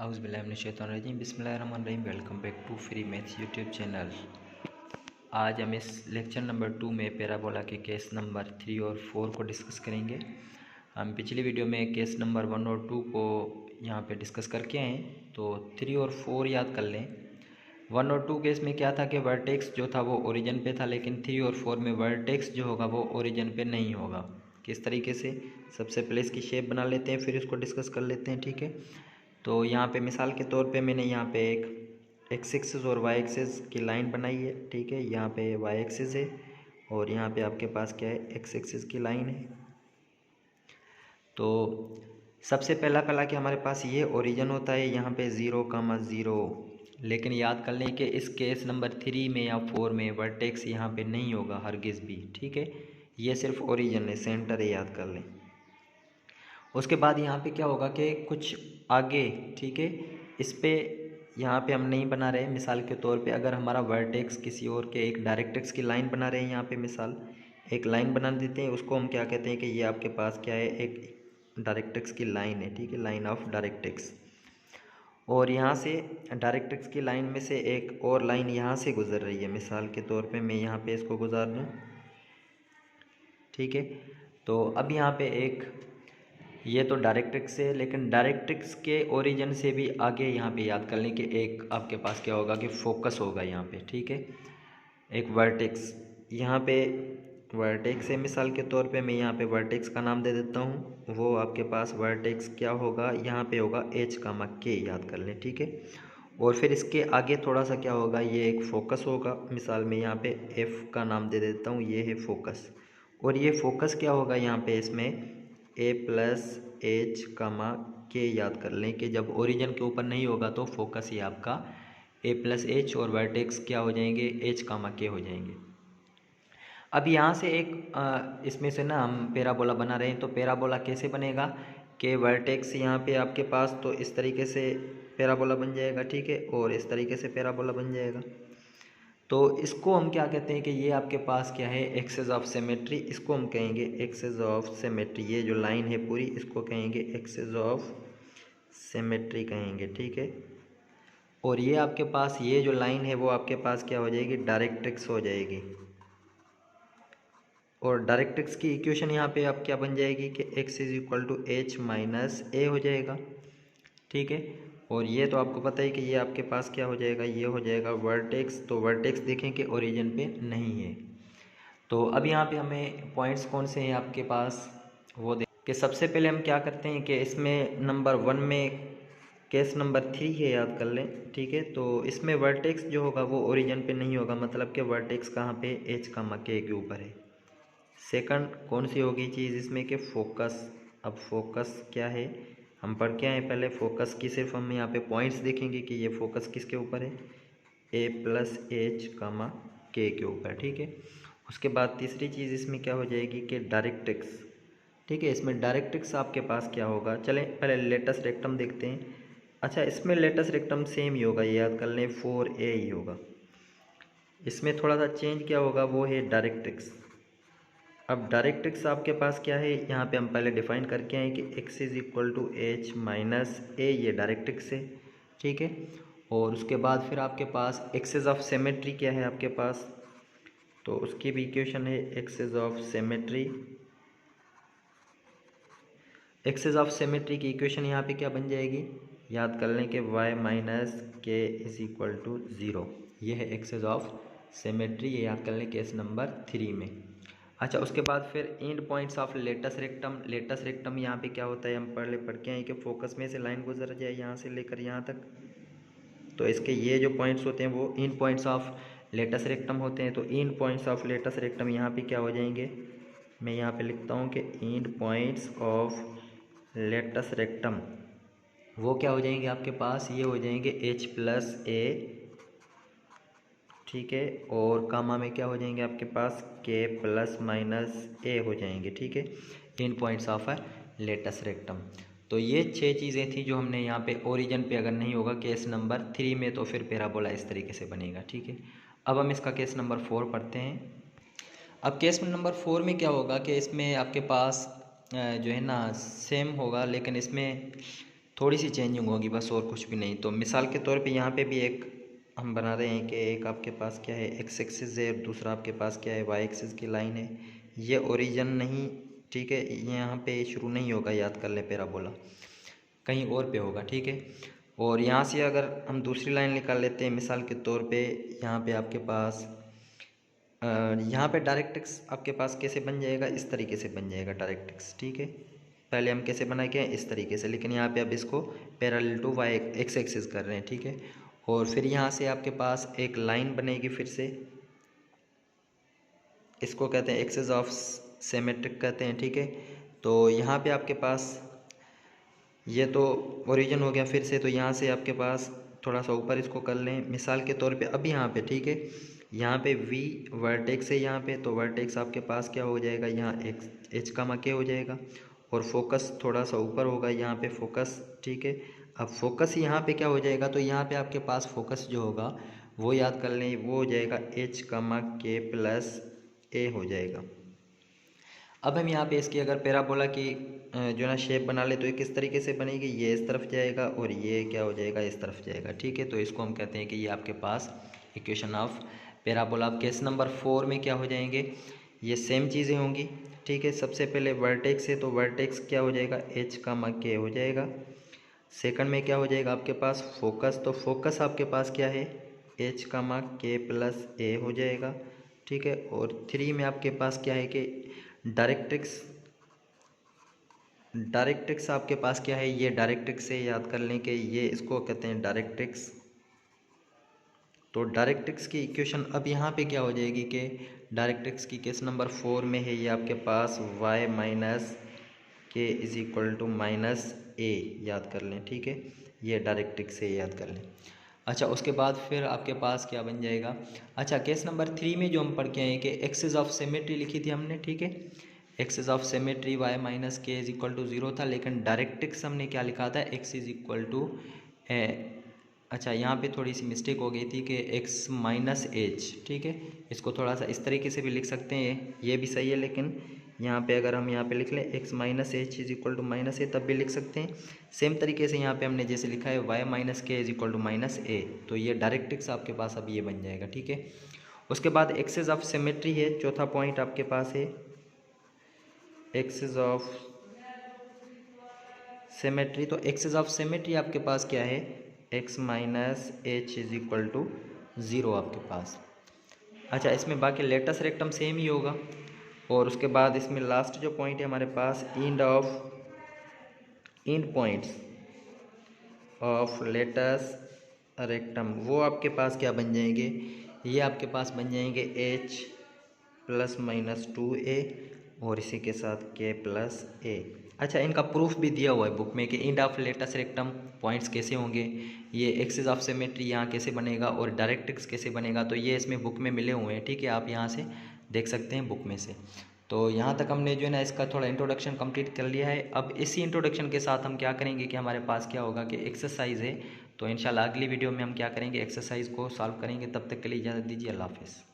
औज़ुबिल्लाहिमिनश्शैतानिर्रजीम बिस्मिल्लाहिर्रहमानिर्रहीम। Welcome back to free maths YouTube channel. आज हम इस लेक्चर नंबर 2 में पैराबोला के केस नंबर 3 और 4 को डिस्कस करेंगे। हम पिछली वीडियो में केस नंबर 1 और 2 को यहाँ पे डिस्कस करके आए, तो 3 और 4 याद कर लें। 1 और 2 केस में क्या था कि वर्टेक्स जो था वो ओरिजिन पे था, लेकिन 3 और 4 में वर्टेक्स जो होगा वो ओरिजिन पे नहीं होगा। किस तरीके से? सबसे पहले इसकी शेप बना लेते हैं, फिर इसको डिस्कस कर लेते हैं, ठीक है। तो यहाँ पे मिसाल के तौर पे मैंने यहाँ पे एक एक्स एक्सिस और वाई एक्सिस की लाइन बनाई है, ठीक है। यहाँ पे वाई एक्सिस है और यहाँ पे आपके पास क्या है, एक्स एक्सिस की लाइन है। तो सबसे पहला कि हमारे पास ये ओरिजिन होता है यहाँ पे 0,0, लेकिन याद कर लें कि इस केस नंबर 3 में या 4 में वर्टेक्स यहाँ पे नहीं होगा हरगिज़ भी, ठीक है। ये सिर्फ ओरिजिन है, सेंटर है, याद कर लें। उसके बाद यहाँ पे क्या होगा कि कुछ आगे, ठीक है, इस पे यहाँ पे हम नहीं बना रहे। मिसाल के तौर पे अगर हमारा वर्टेक्स किसी और के एक डायरेक्ट्रिक्स की लाइन बना रहे हैं, यहाँ पे मिसाल एक लाइन बना देते हैं, उसको हम क्या कहते हैं कि ये आपके पास क्या है, एक डायरेक्ट्रिक्स की लाइन है, ठीक है, लाइन ऑफ डायरेक्ट्रिक्स। और यहाँ से डायरेक्ट्रिक्स की लाइन में से एक और लाइन यहाँ से गुजर रही है। मिसाल के तौर पे मैं यहाँ पे इसको गुजार दूँ, ठीक है। तो अब यहाँ पे एक ये तो डायरेक्ट्रिक्स है, लेकिन डायरेक्ट्रिक्स के ओरिजिन से भी आगे यहाँ पे याद कर लें कि एक आपके पास क्या होगा कि फोकस होगा यहाँ पे, ठीक है। एक वर्टेक्स यहाँ पे वर्टेक्स है, मिसाल के तौर पे मैं यहाँ पे वर्टेक्स का नाम दे देता हूँ। वो आपके पास वर्टेक्स क्या होगा, यहाँ पे होगा H, याद कर लें, ठीक है। और फिर इसके आगे थोड़ा सा क्या होगा, ये एक फोकस होगा। मिसाल में यहाँ पे F का नाम दे देता हूँ, ये है फोकस। और ये फोकस क्या होगा यहाँ पे, इसमें A+H, याद कर लें कि जब ओरिजिन के ऊपर नहीं होगा तो फोकस ही आपका A+H और वर्टेक्स क्या हो जाएंगे, H, K हो जाएंगे। अब यहाँ से एक इसमें से ना हम पैराबोला बना रहे हैं, तो पैराबोला कैसे बनेगा कि वर्टेक्स यहाँ पे आपके पास तो इस तरीके से पैराबोला बन जाएगा, ठीक है, और इस तरीके से पैराबोला बन जाएगा। तो इसको हम क्या कहते हैं कि ये आपके पास क्या है, एक्सेस ऑफ सिमेट्री। इसको हम कहेंगे एक्सेस ऑफ सिमेट्री। ये जो लाइन है पूरी, इसको कहेंगे एक्सेस ऑफ सिमेट्री कहेंगे, ठीक है। और ये आपके पास ये जो लाइन है वो आपके पास क्या हो जाएगी, डायरेक्ट्रिक्स हो जाएगी। और डायरेक्ट्रिक्स की इक्वेशन यहाँ पे आप क्या बन जाएगी कि x = H - A हो जाएगा, ठीक है। और ये तो आपको पता है कि ये आपके पास क्या हो जाएगा, ये हो जाएगा वर्टेक्स। तो वर्टेक्स देखें कि ओरिजिन पे नहीं है। तो अब यहाँ पे हमें पॉइंट्स कौन से हैं आपके पास वो देख कि सबसे पहले हम क्या करते हैं कि इसमें नंबर 1 में केस नंबर 3 है, याद कर लें, ठीक है। तो इसमें वर्टेक्स जो होगा वो ओरिजिन पे नहीं होगा, मतलब कि वर्टेक्स कहाँ पे, H, K के ऊपर है। सेकंड कौन सी होगी चीज़ इसमें कि फोकस। अब फोकस क्या है, हम पढ़ के आए पहले। फोकस की सिर्फ हम यहाँ पे पॉइंट्स देखेंगे कि ये फोकस किसके ऊपर है, A+H, K के ऊपर, ठीक है। उसके बाद तीसरी चीज़ इसमें क्या हो जाएगी कि डायरेक्ट्रिक्स, ठीक है। इसमें डायरेक्ट्रिक्स आपके पास क्या होगा, चलें पहले लेटस रेक्टम देखते हैं। अच्छा, इसमें लेटस रेक्टम सेम ही होगा, याद कर लें 4A ही होगा। इसमें थोड़ा सा चेंज क्या होगा, वो है डायरेक्ट्रिक्स। अब डायरेक्ट्रिक्स आपके पास क्या है, यहाँ पे हम पहले डिफाइन करके आए कि x = H-A, ये डायरेक्ट्रिक्स है, ठीक है। और उसके बाद फिर आपके पास एक्सेस ऑफ सिमेट्री क्या है आपके पास, तो उसकी भी इक्वेशन है axis of symmetry. Axis of symmetry की इक्वेशन यहाँ पे क्या बन जाएगी, याद कर लें कि y-K = 0। ये है एक्सेस ऑफ सिमेट्री, ये याद कर लें केस नंबर 3 में। अच्छा, उसके बाद फिर end points of latus rectum. Latus rectum यहाँ पे क्या होता है, हम पढ़ के आए कि फोकस में से लाइन गुजर जाए यहाँ से लेकर यहाँ तक। तो इसके ये जो पॉइंट्स होते हैं वो end points of latus rectum होते हैं। तो end points of latus rectum यहाँ पे क्या हो जाएंगे, मैं यहाँ पे लिखता हूँ कि end points of latus rectum वो क्या हो जाएंगे आपके पास, ये हो जाएंगे H+A, ठीक है। और कामा में क्या हो जाएंगे आपके पास, K+-A हो जाएंगे, ठीक है। इन पॉइंट्स ऑफ लेटस रेक्टम। तो ये 6 चीज़ें थी जो हमने यहाँ पे ओरिजिन पे अगर नहीं होगा केस नंबर 3 में, तो फिर पैराबोला इस तरीके से बनेगा, ठीक है। अब हम इसका केस नंबर 4 पढ़ते हैं। अब केस नंबर 4 में क्या होगा कि इसमें आपके पास जो है ना सेम होगा, लेकिन इसमें थोड़ी सी चेंजिंग होगी बस, और कुछ भी नहीं। तो मिसाल के तौर पे यहाँ पे भी एक हम बना रहे हैं कि एक आपके पास क्या है एक्स एक्सिस है, और दूसरा आपके पास क्या है वाई एक्सिस की लाइन है। ये ओरिजिन नहीं, ठीक है, ये यहाँ पे शुरू नहीं होगा, याद कर ले पैराबोला कहीं और पे होगा, ठीक है। और यहाँ से अगर हम दूसरी लाइन निकाल लेते हैं मिसाल के तौर पे, यहाँ पे आपके पास यहाँ पे डायरेक्ट्रिक्स आपके पास कैसे बन जाएगा, इस तरीके से बन जाएगा डायरेक्ट्रिक्स, ठीक है। पहले हम कैसे बनाए के हैं, इस तरीके से, लेकिन यहाँ पे अब इसको parallel to Y X axis कर रहे हैं, ठीक है। और फिर यहाँ से आपके पास एक लाइन बनेगी फिर से, इसको कहते हैं एक्सिस ऑफ सिमेट्रिक कहते हैं, ठीक है। तो यहाँ पे आपके पास ये तो ओरिजिन हो गया फिर से, तो यहाँ से आपके पास थोड़ा सा ऊपर इसको कर लें मिसाल के तौर पे। अब यहाँ पे ठीक है, यहाँ पे v वर्टेक्स है यहाँ पे, तो वर्टेक्स आपके पास क्या हो जाएगा, यहाँ एच का के हो जाएगा, और फोकस थोड़ा सा ऊपर होगा यहाँ पे फोकस, ठीक है। अब फोकस यहाँ पे क्या हो जाएगा, तो यहाँ पे आपके पास फोकस जो होगा वो याद कर लें, वो हो जाएगा h के प्लस a हो जाएगा। अब हम यहाँ पे इसकी अगर पैराबोला की जो ना शेप बना ले तो ये किस तरीके से बनेगी, ये इस तरफ जाएगा और ये क्या हो जाएगा, इस तरफ जाएगा, ठीक है। तो इसको हम कहते हैं कि ये आपके पास इक्वेशन ऑफ पैराबोला। अब केस नंबर 4 में क्या हो जाएंगे, ये सेम चीज़ें होंगी, ठीक है। सबसे पहले वर्टेक्स है, तो वर्टेक्स क्या हो जाएगा h के हो जाएगा। सेकंड में क्या हो जाएगा आपके पास फोकस, तो फोकस आपके पास क्या है h के प्लस a हो जाएगा, ठीक है। और 3 में आपके पास क्या है कि डायरेक्ट्रिक्स आपके पास क्या है, ये डायरेक्ट्रिक्स से याद कर लें कि ये इसको कहते हैं डायरेक्ट्रिक्स। तो डायरेक्ट्रिक्स की इक्वेशन अब यहाँ पे क्या हो जाएगी कि डायरेक्ट्रिक्स की केस नंबर 4 में है ये आपके पास y माइनस के इज इक्वल टू माइनस ए, याद कर लें, ठीक है। ये डायरेक्ट्रिक्स से याद कर लें। अच्छा, उसके बाद फिर आपके पास क्या बन जाएगा, अच्छा केस नंबर 3 में जो हम पढ़ के आए कि एक्सिस ऑफ सिमेट्री लिखी थी हमने, ठीक है। Axis of symmetry y minus के इज इक्वल टू 0 था, लेकिन डायरेक्ट्रिक्स हमने क्या लिखा था x इज इक्वल टू अच्छा यहाँ पे थोड़ी सी मिस्टेक हो गई थी कि x माइनस एच, ठीक है। इसको थोड़ा सा इस तरीके से भी लिख सकते हैं, ये भी सही है, लेकिन यहाँ पे अगर हम यहाँ पे लिख लें x minus H is equal to minus A, तब भी लिख सकते हैं। सेम तरीके से यहाँ पे हमने जैसे लिखा है y माइनस के इज इक्वल टू माइनस ए, तो ये डायरेक्ट्रिक्स आपके पास अब ये बन जाएगा, ठीक है। उसके बाद एक्सिस ऑफ सिमेट्री है, चौथा पॉइंट आपके पास है एक्सिस ऑफ सिमेट्री। तो एक्सिस ऑफ सिमेट्री आपके पास क्या है x minus H is equal to 0 आपके पास। अच्छा, इसमें बाकी लेटस रेक्टम सेम ही होगा। और उसके बाद इसमें लास्ट जो पॉइंट है हमारे पास end points of latus rectum, वो आपके पास क्या बन जाएंगे, ये आपके पास बन जाएंगे h प्लस माइनस 2a और इसी के साथ k प्लस a। अच्छा, इनका प्रूफ भी दिया हुआ है बुक में कि end of latus rectum points कैसे होंगे, ये एक्सिस ऑफ सिमेट्री यहाँ कैसे बनेगा और डायरेक्ट्रिक्स कैसे बनेगा, तो ये इसमें बुक में मिले हुए हैं, ठीक है। आप यहाँ से देख सकते हैं बुक में से। तो यहाँ तक हमने जो है ना इसका थोड़ा इंट्रोडक्शन कंप्लीट कर लिया है। अब इसी इंट्रोडक्शन के साथ हम क्या करेंगे कि हमारे पास क्या होगा कि एक्सरसाइज है, तो इंशाल्लाह अगली वीडियो में हम क्या करेंगे एक्सरसाइज को सॉल्व करेंगे। तब तक के लिए इजाज़त दीजिए, अल्लाह हाफ़िज़।